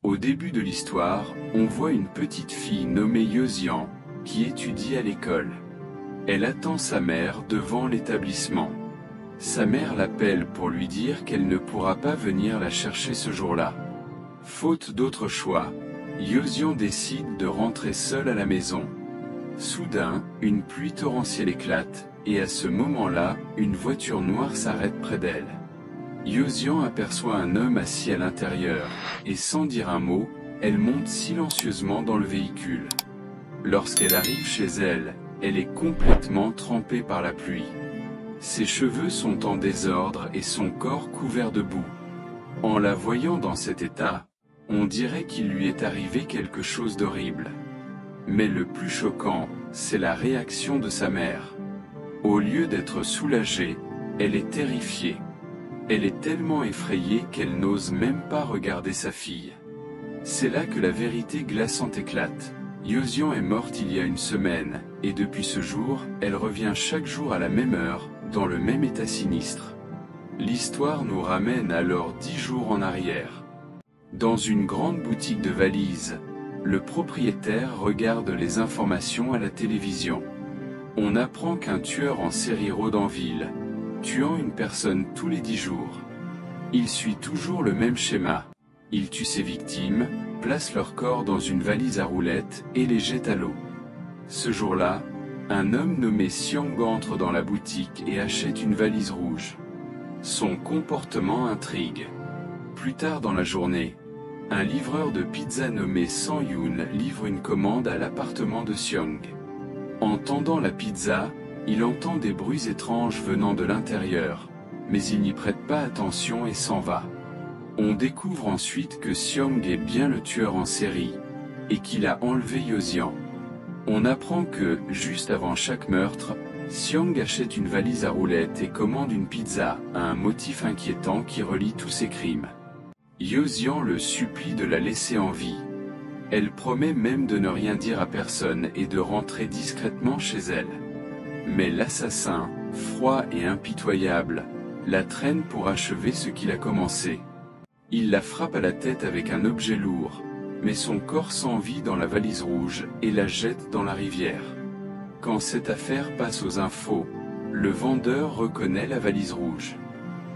Au début de l'histoire, on voit une petite fille nommée Yosian, qui étudie à l'école. Elle attend sa mère devant l'établissement. Sa mère l'appelle pour lui dire qu'elle ne pourra pas venir la chercher ce jour-là. Faute d'autre choix, Yosian décide de rentrer seule à la maison. Soudain, une pluie torrentielle éclate, et à ce moment-là, une voiture noire s'arrête près d'elle. Yosian aperçoit un homme assis à l'intérieur, et sans dire un mot, elle monte silencieusement dans le véhicule. Lorsqu'elle arrive chez elle, elle est complètement trempée par la pluie. Ses cheveux sont en désordre et son corps couvert de boue. En la voyant dans cet état, on dirait qu'il lui est arrivé quelque chose d'horrible. Mais le plus choquant, c'est la réaction de sa mère. Au lieu d'être soulagée, elle est terrifiée. Elle est tellement effrayée qu'elle n'ose même pas regarder sa fille. C'est là que la vérité glaçante éclate. Yosian est morte il y a une semaine, et depuis ce jour, elle revient chaque jour à la même heure, dans le même état sinistre. L'histoire nous ramène alors 10 jours en arrière. Dans une grande boutique de valises, le propriétaire regarde les informations à la télévision. On apprend qu'un tueur en série rôde en ville, tuant une personne tous les 10 jours. Il suit toujours le même schéma. Il tue ses victimes, place leur corps dans une valise à roulettes et les jette à l'eau. Ce jour-là, un homme nommé Xiang entre dans la boutique et achète une valise rouge. Son comportement intrigue. Plus tard dans la journée, un livreur de pizza nommé Sang Yoon livre une commande à l'appartement de Xiang. En tendant la pizza, il entend des bruits étranges venant de l'intérieur, mais il n'y prête pas attention et s'en va. On découvre ensuite que Xiang est bien le tueur en série, et qu'il a enlevé Yosian. On apprend que, juste avant chaque meurtre, Xiang achète une valise à roulettes et commande une pizza, à un motif inquiétant qui relie tous ses crimes. Yosian le supplie de la laisser en vie. Elle promet même de ne rien dire à personne et de rentrer discrètement chez elle. Mais l'assassin, froid et impitoyable, la traîne pour achever ce qu'il a commencé. Il la frappe à la tête avec un objet lourd, met son corps sans vie dans la valise rouge et la jette dans la rivière. Quand cette affaire passe aux infos, le vendeur reconnaît la valise rouge.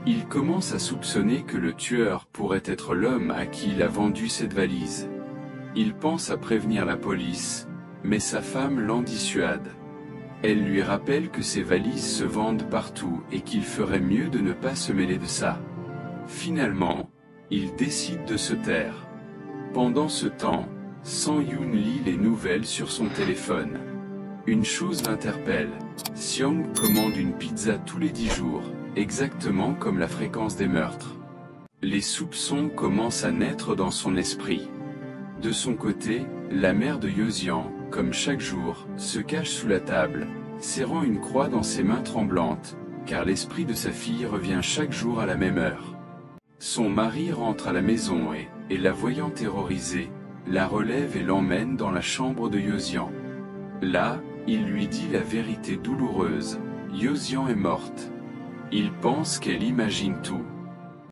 Il commence à soupçonner que le tueur pourrait être l'homme à qui il a vendu cette valise. Il pense à prévenir la police, mais sa femme l'en dissuade. Elle lui rappelle que ces valises se vendent partout et qu'il ferait mieux de ne pas se mêler de ça. Finalement, il décide de se taire. Pendant ce temps, Sang Yoon lit les nouvelles sur son téléphone. Une chose l'interpelle. Xiang commande une pizza tous les 10 jours, exactement comme la fréquence des meurtres. Les soupçons commencent à naître dans son esprit. De son côté, la mère de Yosian, comme chaque jour, se cache sous la table, serrant une croix dans ses mains tremblantes, car l'esprit de sa fille revient chaque jour à la même heure. Son mari rentre à la maison et la voyant terrorisée, la relève et l'emmène dans la chambre de Yosian. Là, il lui dit la vérité douloureuse, Yosian est morte. Il pense qu'elle imagine tout.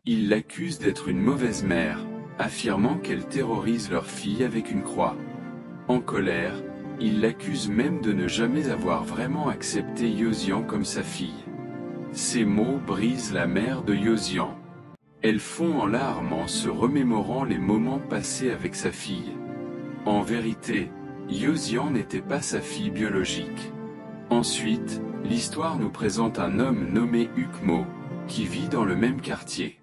Il l'accuse d'être une mauvaise mère, affirmant qu'elle terrorise leur fille avec une croix. En colère, il l'accuse même de ne jamais avoir vraiment accepté Yosian comme sa fille. Ces mots brisent la mère de Yosian. Elle fond en larmes en se remémorant les moments passés avec sa fille. En vérité, Yosian n'était pas sa fille biologique. Ensuite, l'histoire nous présente un homme nommé Ukmo, qui vit dans le même quartier.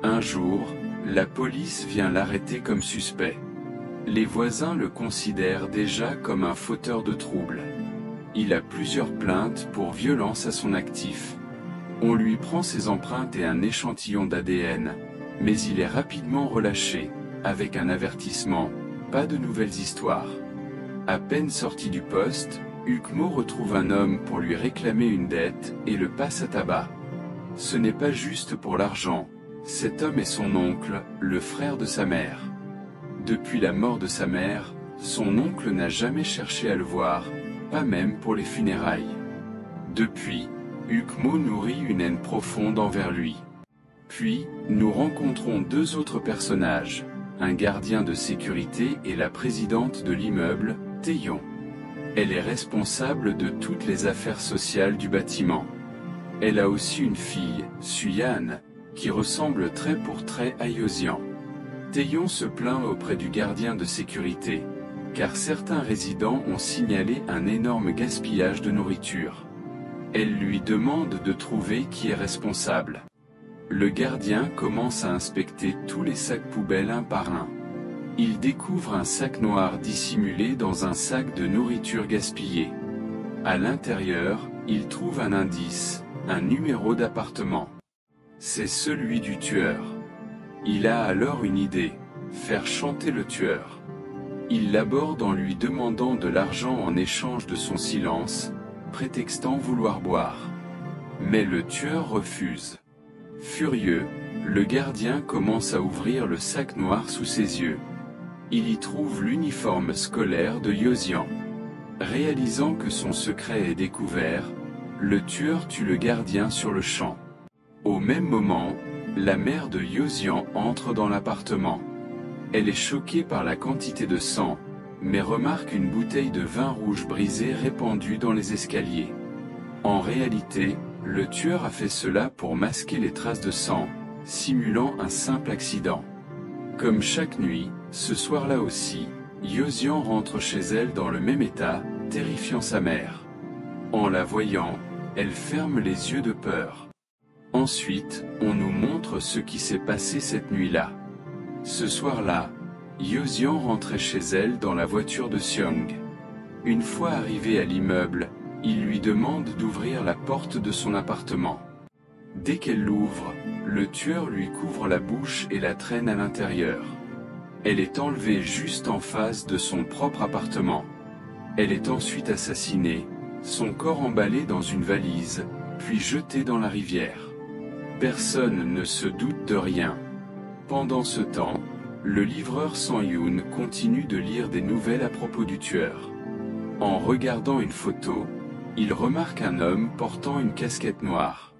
Un jour, la police vient l'arrêter comme suspect. Les voisins le considèrent déjà comme un fauteur de troubles. Il a plusieurs plaintes pour violence à son actif. On lui prend ses empreintes et un échantillon d'ADN, mais il est rapidement relâché, avec un avertissement, pas de nouvelles histoires. À peine sorti du poste, Ukmo retrouve un homme pour lui réclamer une dette et le passe à tabac. Ce n'est pas juste pour l'argent, cet homme est son oncle, le frère de sa mère. Depuis la mort de sa mère, son oncle n'a jamais cherché à le voir, pas même pour les funérailles. Depuis, Ukmo nourrit une haine profonde envers lui. Puis, nous rencontrons deux autres personnages, un gardien de sécurité et la présidente de l'immeuble, Taehyung. Elle est responsable de toutes les affaires sociales du bâtiment. Elle a aussi une fille, Suyan, qui ressemble trait pour trait à Yozian. Taehyung se plaint auprès du gardien de sécurité, car certains résidents ont signalé un énorme gaspillage de nourriture. Elle lui demande de trouver qui est responsable. Le gardien commence à inspecter tous les sacs poubelles un par un. Il découvre un sac noir dissimulé dans un sac de nourriture gaspillée. À l'intérieur, il trouve un indice, un numéro d'appartement. C'est celui du tueur. Il a alors une idée, faire chanter le tueur. Il l'aborde en lui demandant de l'argent en échange de son silence, prétextant vouloir boire. Mais le tueur refuse. Furieux, le gardien commence à ouvrir le sac noir sous ses yeux. Il y trouve l'uniforme scolaire de Yozian. Réalisant que son secret est découvert, le tueur tue le gardien sur le champ. Au même moment, la mère de Yozian entre dans l'appartement. Elle est choquée par la quantité de sang, mais remarque une bouteille de vin rouge brisée répandue dans les escaliers. En réalité, le tueur a fait cela pour masquer les traces de sang, simulant un simple accident. Comme chaque nuit, ce soir-là aussi, Yozian rentre chez elle dans le même état, terrifiant sa mère. En la voyant, elle ferme les yeux de peur. Ensuite, on nous montre ce qui s'est passé cette nuit-là. Ce soir-là, Yozian rentrait chez elle dans la voiture de Seong. Une fois arrivé à l'immeuble, il lui demande d'ouvrir la porte de son appartement. Dès qu'elle l'ouvre, le tueur lui couvre la bouche et la traîne à l'intérieur. Elle est enlevée juste en face de son propre appartement. Elle est ensuite assassinée, son corps emballé dans une valise, puis jeté dans la rivière. Personne ne se doute de rien. Pendant ce temps, le livreur Sang-yoon continue de lire des nouvelles à propos du tueur. En regardant une photo, il remarque un homme portant une casquette noire.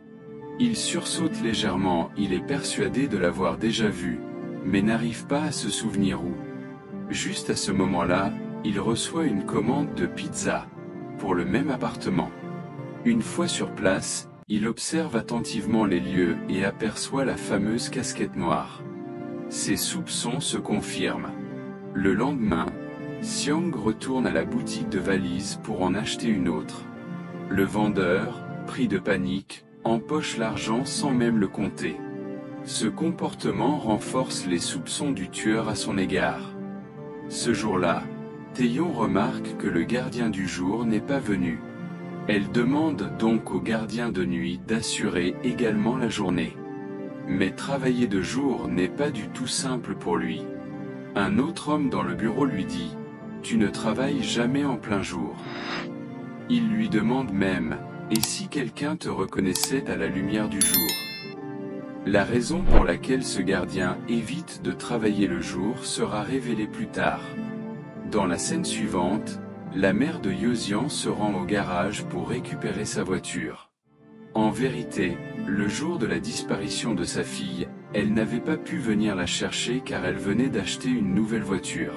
Il sursaute légèrement, il est persuadé de l'avoir déjà vu, mais n'arrive pas à se souvenir où. Juste à ce moment-là, il reçoit une commande de pizza, pour le même appartement. Une fois sur place, il observe attentivement les lieux et aperçoit la fameuse casquette noire. Ses soupçons se confirment. Le lendemain, Seong retourne à la boutique de valises pour en acheter une autre. Le vendeur, pris de panique, empoche l'argent sans même le compter. Ce comportement renforce les soupçons du tueur à son égard. Ce jour-là, Taehyung remarque que le gardien du jour n'est pas venu. Elle demande donc au gardien de nuit d'assurer également la journée. Mais travailler de jour n'est pas du tout simple pour lui. Un autre homme dans le bureau lui dit « Tu ne travailles jamais en plein jour ». Il lui demande même « Et si quelqu'un te reconnaissait à la lumière du jour ?» La raison pour laquelle ce gardien évite de travailler le jour sera révélée plus tard. Dans la scène suivante, la mère de Yozian se rend au garage pour récupérer sa voiture. En vérité, le jour de la disparition de sa fille, elle n'avait pas pu venir la chercher car elle venait d'acheter une nouvelle voiture.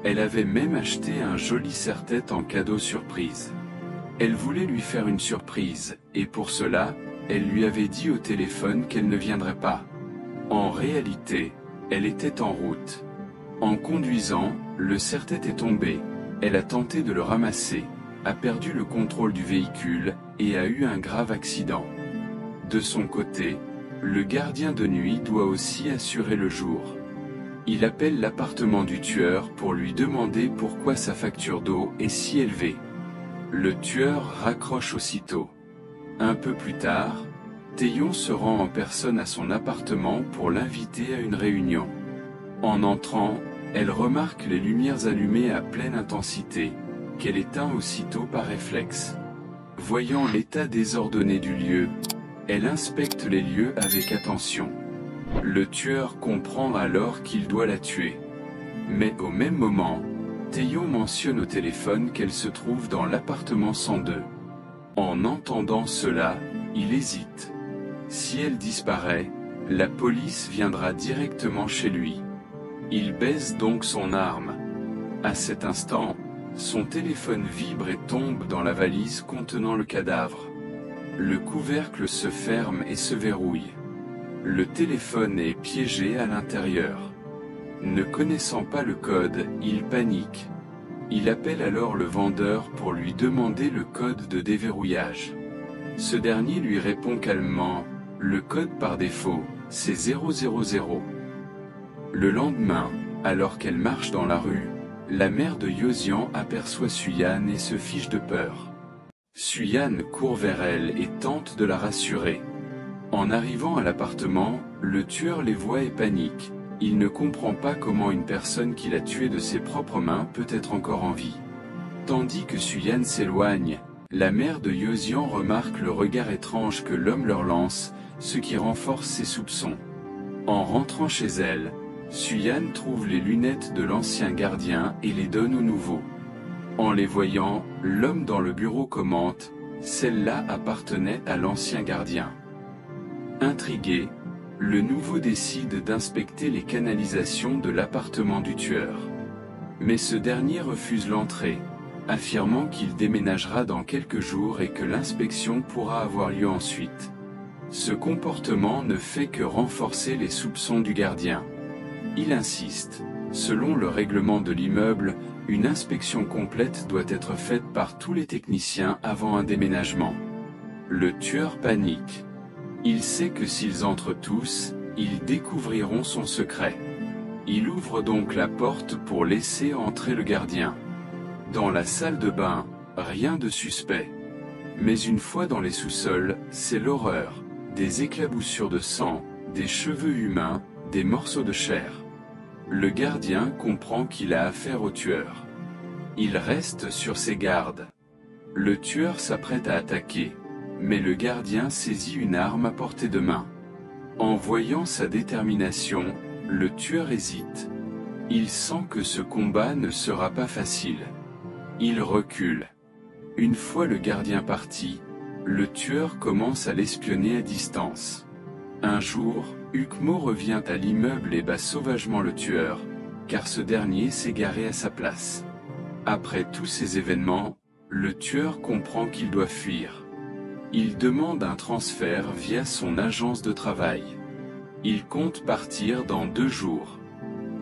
Elle avait même acheté un joli serre-tête en cadeau surprise. Elle voulait lui faire une surprise, et pour cela, elle lui avait dit au téléphone qu'elle ne viendrait pas. En réalité, elle était en route. En conduisant, le serre-tête est tombé. Elle a tenté de le ramasser, a perdu le contrôle du véhicule et a eu un grave accident. De son côté, le gardien de nuit doit aussi assurer le jour. Il appelle l'appartement du tueur pour lui demander pourquoi sa facture d'eau est si élevée. Le tueur raccroche aussitôt. Un peu plus tard, Taehyung se rend en personne à son appartement pour l'inviter à une réunion. En entrant, elle remarque les lumières allumées à pleine intensité, qu'elle éteint aussitôt par réflexe. Voyant l'état désordonné du lieu, elle inspecte les lieux avec attention. Le tueur comprend alors qu'il doit la tuer. Mais au même moment, Taehyung mentionne au téléphone qu'elle se trouve dans l'appartement 102. En entendant cela, il hésite. Si elle disparaît, la police viendra directement chez lui. Il baisse donc son arme. À cet instant, son téléphone vibre et tombe dans la valise contenant le cadavre. Le couvercle se ferme et se verrouille. Le téléphone est piégé à l'intérieur. Ne connaissant pas le code, il panique. Il appelle alors le vendeur pour lui demander le code de déverrouillage. Ce dernier lui répond calmement, « Le code par défaut, c'est 000. » Le lendemain, alors qu'elle marche dans la rue, la mère de Yosian aperçoit Suyan et se fiche de peur. Suyan court vers elle et tente de la rassurer. En arrivant à l'appartement, le tueur les voit et panique. Il ne comprend pas comment une personne qu'il a tuée de ses propres mains peut être encore en vie. Tandis que Suyan s'éloigne, la mère de Yosian remarque le regard étrange que l'homme leur lance, ce qui renforce ses soupçons. En rentrant chez elle, Suyan trouve les lunettes de l'ancien gardien et les donne au nouveau. En les voyant, l'homme dans le bureau commente, « Celle-là appartenait à l'ancien gardien. » Intrigué, le nouveau décide d'inspecter les canalisations de l'appartement du tueur. Mais ce dernier refuse l'entrée, affirmant qu'il déménagera dans quelques jours et que l'inspection pourra avoir lieu ensuite. Ce comportement ne fait que renforcer les soupçons du gardien. Il insiste. Selon le règlement de l'immeuble, une inspection complète doit être faite par tous les techniciens avant un déménagement. Le tueur panique. Il sait que s'ils entrent tous, ils découvriront son secret. Il ouvre donc la porte pour laisser entrer le gardien. Dans la salle de bain, rien de suspect. Mais une fois dans les sous-sols, c'est l'horreur. Des éclaboussures de sang, des cheveux humains, des morceaux de chair. Le gardien comprend qu'il a affaire au tueur. Il reste sur ses gardes. Le tueur s'apprête à attaquer, mais le gardien saisit une arme à portée de main. En voyant sa détermination, le tueur hésite. Il sent que ce combat ne sera pas facile. Il recule. Une fois le gardien parti, le tueur commence à l'espionner à distance. Un jour, Ukmo revient à l'immeuble et bat sauvagement le tueur, car ce dernier s'est garé à sa place. Après tous ces événements, le tueur comprend qu'il doit fuir. Il demande un transfert via son agence de travail. Il compte partir dans 2 jours.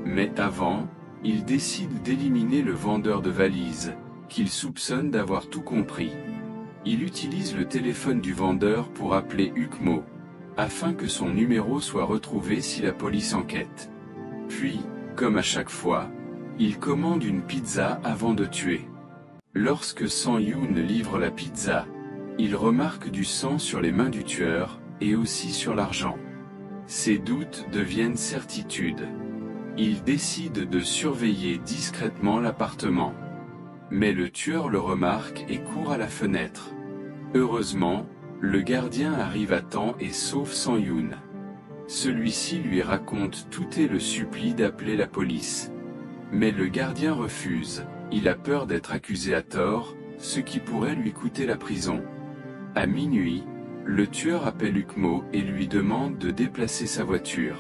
Mais avant, il décide d'éliminer le vendeur de valises, qu'il soupçonne d'avoir tout compris. Il utilise le téléphone du vendeur pour appeler Ukmo, afin que son numéro soit retrouvé si la police enquête. Puis, comme à chaque fois, il commande une pizza avant de tuer. Lorsque Sang-yoon livre la pizza, il remarque du sang sur les mains du tueur, et aussi sur l'argent. Ses doutes deviennent certitudes. Il décide de surveiller discrètement l'appartement. Mais le tueur le remarque et court à la fenêtre. Heureusement, le gardien arrive à temps et sauve Sang-yoon. Celui-ci lui raconte tout et le supplie d'appeler la police. Mais le gardien refuse, il a peur d'être accusé à tort, ce qui pourrait lui coûter la prison. À minuit, le tueur appelle Ukmo et lui demande de déplacer sa voiture.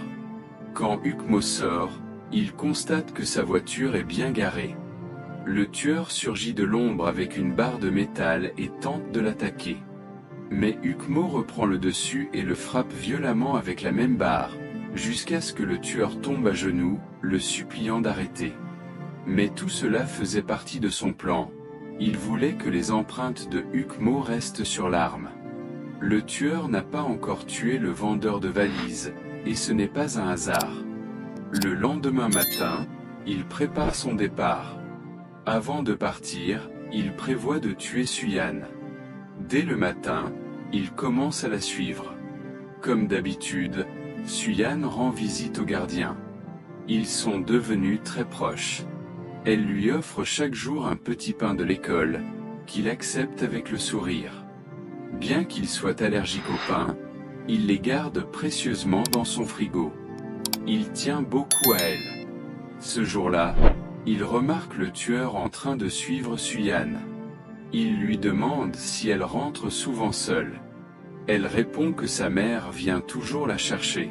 Quand Ukmo sort, il constate que sa voiture est bien garée. Le tueur surgit de l'ombre avec une barre de métal et tente de l'attaquer. Mais Ukmo reprend le dessus et le frappe violemment avec la même barre, jusqu'à ce que le tueur tombe à genoux, le suppliant d'arrêter. Mais tout cela faisait partie de son plan. Il voulait que les empreintes de Ukmo restent sur l'arme. Le tueur n'a pas encore tué le vendeur de valises, et ce n'est pas un hasard. Le lendemain matin, il prépare son départ. Avant de partir, il prévoit de tuer Suyan. Dès le matin, il commence à la suivre. Comme d'habitude, Suyan rend visite au gardien. Ils sont devenus très proches. Elle lui offre chaque jour un petit pain de l'école, qu'il accepte avec le sourire. Bien qu'il soit allergique au pain, il les garde précieusement dans son frigo. Il tient beaucoup à elle. Ce jour-là, il remarque le tueur en train de suivre Suyan. Il lui demande si elle rentre souvent seule. Elle répond que sa mère vient toujours la chercher.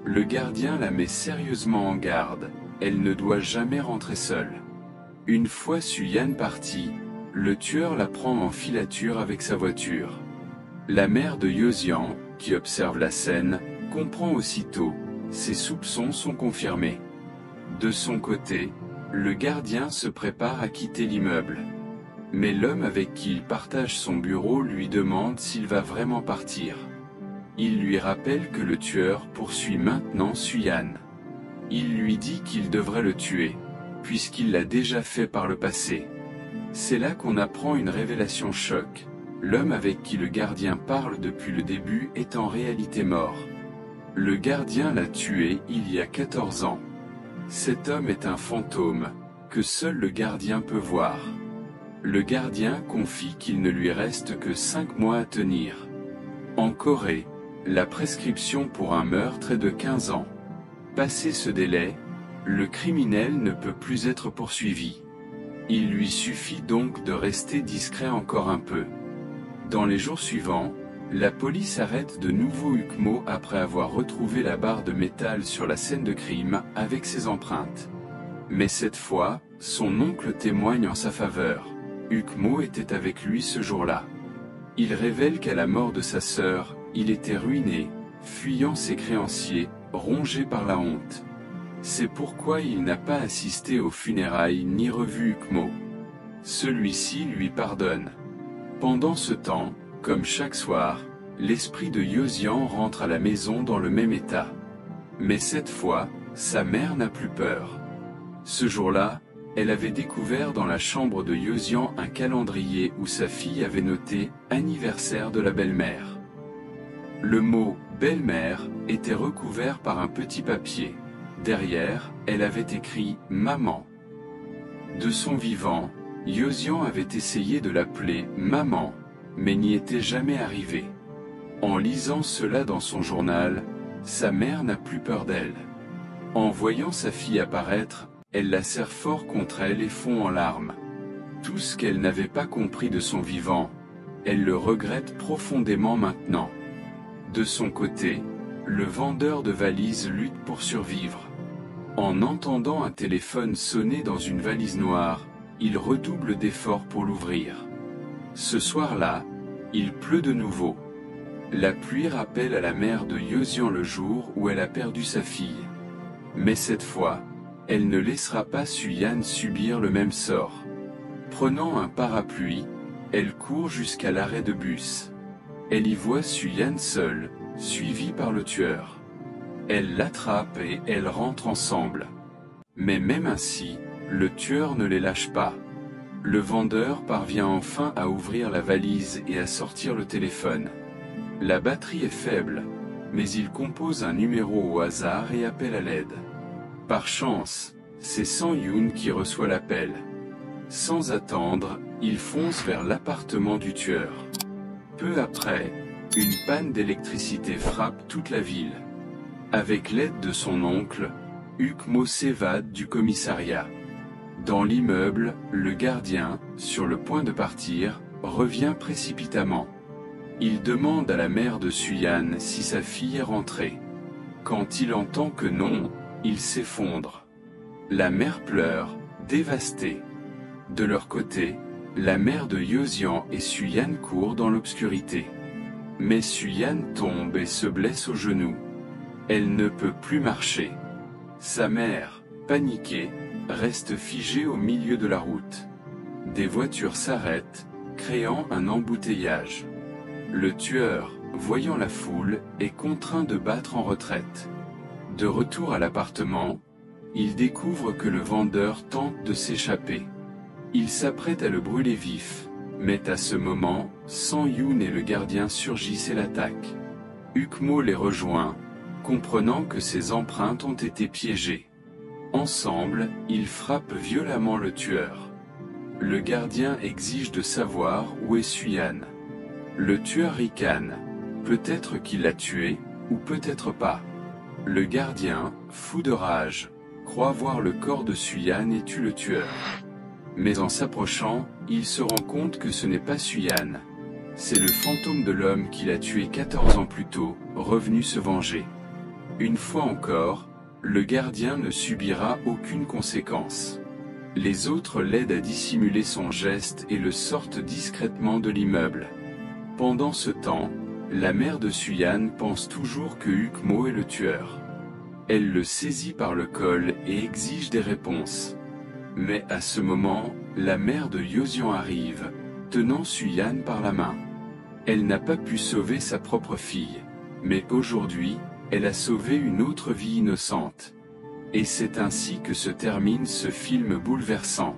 Le gardien la met sérieusement en garde. elle ne doit jamais rentrer seule. Une fois Suyan partie, le tueur la prend en filature avec sa voiture. La mère de Yozian, qui observe la scène, comprend aussitôt, ses soupçons sont confirmés. De son côté, le gardien se prépare à quitter l'immeuble. Mais l'homme avec qui il partage son bureau lui demande s'il va vraiment partir. Il lui rappelle que le tueur poursuit maintenant Suyan. Il lui dit qu'il devrait le tuer, puisqu'il l'a déjà fait par le passé. C'est là qu'on apprend une révélation choc. L'homme avec qui le gardien parle depuis le début est en réalité mort. Le gardien l'a tué il y a 14 ans. Cet homme est un fantôme, que seul le gardien peut voir. Le gardien confie qu'il ne lui reste que 5 mois à tenir. En Corée, la prescription pour un meurtre est de 15 ans. Passé ce délai, le criminel ne peut plus être poursuivi. Il lui suffit donc de rester discret encore un peu. Dans les jours suivants, la police arrête de nouveau Ukmo après avoir retrouvé la barre de métal sur la scène de crime avec ses empreintes. Mais cette fois, son oncle témoigne en sa faveur. Ukmo était avec lui ce jour-là. Il révèle qu'à la mort de sa sœur, il était ruiné, fuyant ses créanciers, rongé par la honte. C'est pourquoi il n'a pas assisté aux funérailles ni revu Ukmo. Celui-ci lui pardonne. Pendant ce temps, comme chaque soir, l'esprit de Yozian rentre à la maison dans le même état. Mais cette fois, sa mère n'a plus peur. Ce jour-là, elle avait découvert dans la chambre de Yozian un calendrier où sa fille avait noté « anniversaire de la belle-mère ». Le mot « belle-mère » était recouvert par un petit papier. Derrière, elle avait écrit « maman ». De son vivant, Yozian avait essayé de l'appeler « maman », mais n'y était jamais arrivé. En lisant cela dans son journal, sa mère n'a plus peur d'elle. En voyant sa fille apparaître, elle la serre fort contre elle et fond en larmes. Tout ce qu'elle n'avait pas compris de son vivant, elle le regrette profondément maintenant. De son côté, le vendeur de valises lutte pour survivre. En entendant un téléphone sonner dans une valise noire, il redouble d'efforts pour l'ouvrir. Ce soir-là, il pleut de nouveau. La pluie rappelle à la mère de Yozian le jour où elle a perdu sa fille. Mais cette fois, elle ne laissera pas Suyan subir le même sort. Prenant un parapluie, elle court jusqu'à l'arrêt de bus. Elle y voit Suyan seule, suivie par le tueur. Elle l'attrape et elles rentrent ensemble. Mais même ainsi, le tueur ne les lâche pas. Le vendeur parvient enfin à ouvrir la valise et à sortir le téléphone. La batterie est faible, mais il compose un numéro au hasard et appelle à l'aide. Par chance, c'est Sang-yoon qui reçoit l'appel. Sans attendre, il fonce vers l'appartement du tueur. Peu après, une panne d'électricité frappe toute la ville. Avec l'aide de son oncle, Ukmo s'évade du commissariat. Dans l'immeuble, le gardien, sur le point de partir, revient précipitamment. Il demande à la mère de Suyan si sa fille est rentrée. Quand il entend que non, il s'effondre. La mère pleure, dévastée. De leur côté, la mère de Yozian et Suyan courent dans l'obscurité. Mais Suyan tombe et se blesse au genou. Elle ne peut plus marcher. Sa mère, paniquée, reste figée au milieu de la route. Des voitures s'arrêtent, créant un embouteillage. Le tueur, voyant la foule, est contraint de battre en retraite. De retour à l'appartement, il découvre que le vendeur tente de s'échapper. Il s'apprête à le brûler vif, mais à ce moment, Sang-yoon et le gardien surgissent et l'attaquent. Ukmo les rejoint, comprenant que ses empreintes ont été piégées. Ensemble, ils frappent violemment le tueur. Le gardien exige de savoir où est Suyan. Le tueur ricane. Peut-être qu'il l'a tué, ou peut-être pas. Le gardien, fou de rage, croit voir le corps de Suyan et tue le tueur. Mais en s'approchant, il se rend compte que ce n'est pas Suyan. C'est le fantôme de l'homme qu'il a tué 14 ans plus tôt, revenu se venger. Une fois encore, Le gardien ne subira aucune conséquence. Les autres l'aident à dissimuler son geste et le sortent discrètement de l'immeuble. Pendant ce temps, la mère de Suyan pense toujours que Hukmo est le tueur. Elle le saisit par le col et exige des réponses. Mais à ce moment, la mère de Yozian arrive, tenant Suyan par la main. Elle n'a pas pu sauver sa propre fille, mais aujourd'hui, elle a sauvé une autre vie innocente. Et c'est ainsi que se termine ce film bouleversant.